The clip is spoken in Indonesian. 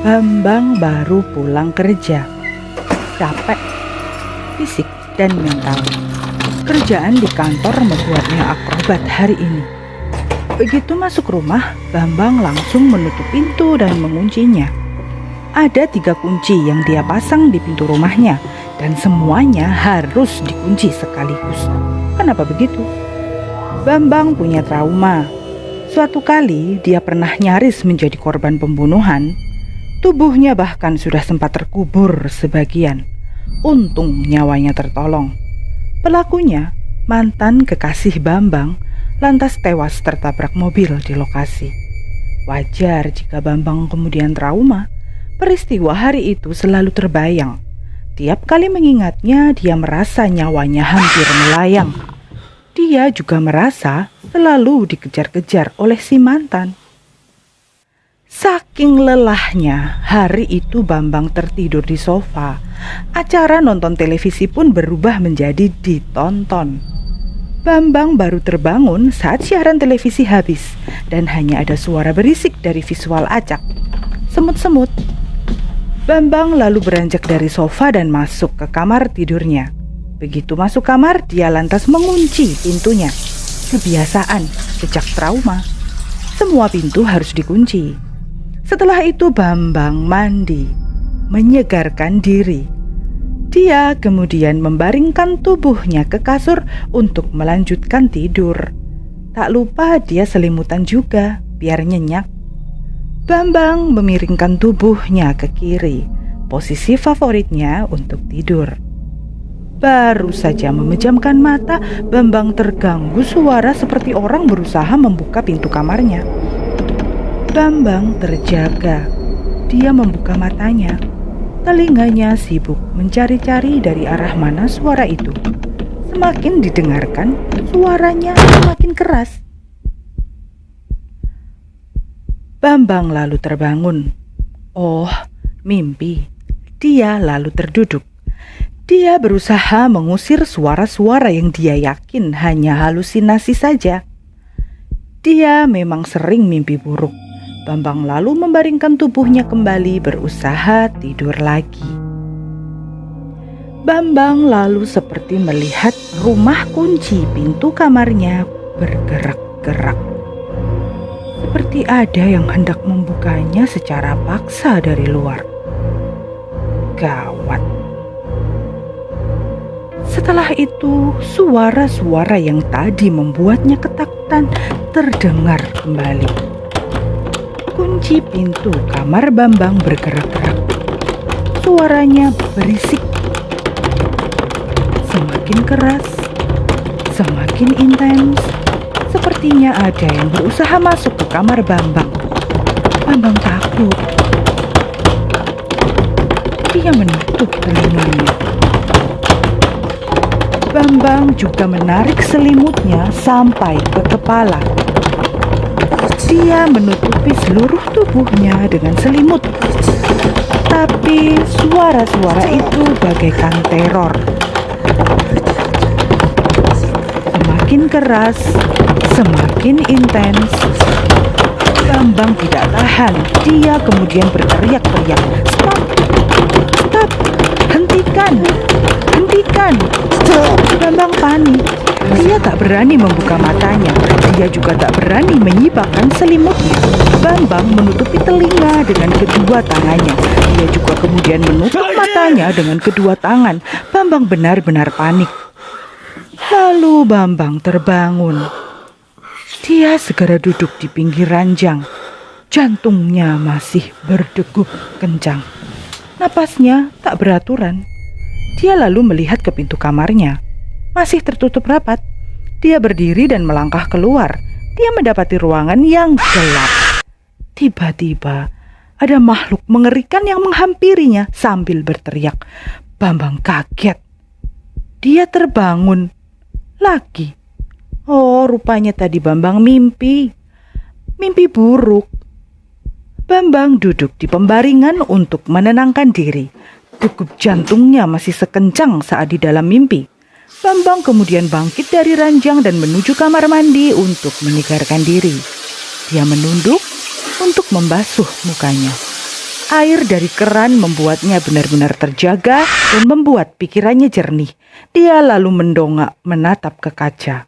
Bambang baru pulang kerja, capek, fisik dan mental. Kerjaan di kantor membuatnya akrobat hari ini. Begitu masuk rumah, Bambang langsung menutup pintu dan menguncinya. Ada 3 kunci yang dia pasang di pintu rumahnya, dan semuanya harus dikunci sekaligus. Kenapa begitu? Bambang punya trauma. Suatu kali dia pernah nyaris menjadi korban pembunuhan. Tubuhnya bahkan sudah sempat terkubur sebagian. Untung nyawanya tertolong. Pelakunya, mantan kekasih Bambang, lantas tewas tertabrak mobil di lokasi. Wajar jika Bambang kemudian trauma. Peristiwa hari itu selalu terbayang. Tiap kali mengingatnya, dia merasa nyawanya hampir melayang. Dia juga merasa selalu dikejar-kejar oleh si mantan. Saking lelahnya, hari itu Bambang tertidur di sofa. Acara nonton televisi pun berubah menjadi ditonton. Bambang baru terbangun saat siaran televisi habis dan hanya ada suara berisik dari visual acak. Semut-semut. Bambang lalu beranjak dari sofa dan masuk ke kamar tidurnya. Begitu masuk kamar, dia lantas mengunci pintunya. Kebiasaan sejak trauma. Semua pintu harus dikunci. Setelah itu Bambang mandi, menyegarkan diri. Dia kemudian membaringkan tubuhnya ke kasur untuk melanjutkan tidur. Tak lupa dia selimutan juga, biar nyenyak. Bambang memiringkan tubuhnya ke kiri, posisi favoritnya untuk tidur. Baru saja memejamkan mata, Bambang terganggu suara seperti orang berusaha membuka pintu kamarnya. Bambang terjaga. Dia membuka matanya. Telinganya sibuk mencari-cari dari arah mana suara itu. Semakin didengarkan, suaranya semakin keras. Bambang lalu terbangun. Oh, mimpi. Dia lalu terduduk. Dia berusaha mengusir suara-suara yang dia yakin hanya halusinasi saja. Dia memang sering mimpi buruk. Bambang lalu membaringkan tubuhnya kembali, berusaha tidur lagi. Bambang lalu seperti melihat rumah kunci pintu kamarnya bergerak-gerak. Seperti ada yang hendak membukanya secara paksa dari luar. Gawat. Setelah itu, suara-suara yang tadi membuatnya ketakutan terdengar kembali. Kunci pintu kamar Bambang bergerak-gerak. Suaranya berisik. Semakin keras, semakin intens. Sepertinya ada yang berusaha masuk ke kamar Bambang. Bambang takut. Dia menutup telinganya. Bambang juga menarik selimutnya sampai ke kepala. Dia menutupi seluruh tubuhnya dengan selimut. Tapi suara-suara itu bagaikan teror. Semakin keras, semakin intens. Bambang tidak tahan. Dia kemudian berteriak-teriak. Stop! Stop! Hentikan! Hentikan! Bambang panik. Dia tak berani membuka matanya. Dia juga tak berani menyibakkan selimutnya. Bambang menutupi telinga dengan kedua tangannya. Dia juga kemudian menutup matanya dengan kedua tangan. Bambang benar-benar panik. Lalu Bambang terbangun. Dia segera duduk di pinggir ranjang. Jantungnya masih berdegup kencang. Napasnya tak beraturan. Dia lalu melihat ke pintu kamarnya. Masih tertutup rapat. Dia berdiri dan melangkah keluar. Dia mendapati ruangan yang gelap. Tiba-tiba ada makhluk mengerikan yang menghampirinya sambil berteriak. Bambang kaget. Dia terbangun lagi. Oh, rupanya tadi Bambang mimpi. Mimpi buruk. Bambang duduk di pembaringan untuk menenangkan diri. Degup jantungnya masih sekencang saat di dalam mimpi. Bambang kemudian bangkit dari ranjang dan menuju kamar mandi untuk menyegarkan diri. Dia menunduk untuk membasuh mukanya. Air dari keran membuatnya benar-benar terjaga dan membuat pikirannya jernih. Dia lalu mendongak menatap ke kaca.